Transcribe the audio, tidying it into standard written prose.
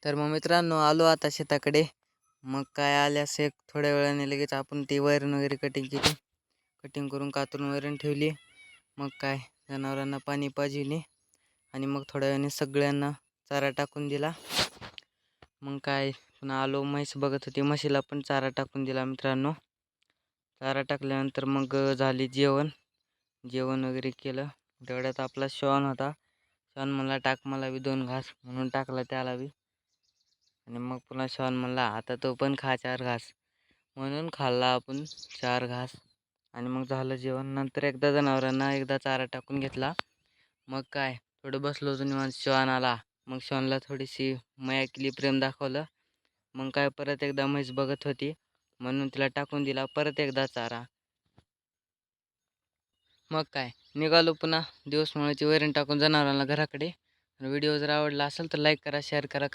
तर मग मित्रांनो आलो आता शेताकडे. मग काय आल्यास एक थोड्या वेळाने लगेच आपण ती वैरण वगैरे कटिंग केली. कटिंग करून कातरून वैरण ठेवली. मग काय जनावरांना पाणी पाजविले आणि मग थोड्या वेळाने सगळ्यांना चारा टाकून दिला. मग काय पुन्हा आलो, म्हैस बघत होती, म्हशीला पण चारा टाकून दिला मित्रांनो. चारा टाकल्यानंतर मग झाली जेवण वगैरे केलं. तेवढ्यात आपला श्वान होता. श्वान म्हणला टाक मला बी 2 घास, म्हणून टाकला त्याला बी. आणि मग पुन्हा श्वान म्हणला आता तो पण खा 4 घास, म्हणून खाल्ला आपण 4 घास. आणि मग झालं जेवण. नंतर एकदा जनावरांना एकदा चारा टाकून घेतला. मग काय थोडं बसलो होतो निवांत, श्वान आला. मग श्वानला थोडीशी माया केली, प्रेम दाखवलं. मग काय परत एकदा म्हैस बघत होती म्हणून तिला टाकून दिला परत एकदा चारा. मग काय निघालो पुन्हा दिवसमाळ्याची वैरण टाकून जनावरांना घराकडे. व्हिडिओ जर आवडला असेल तर लाईक करा, शेअर करा,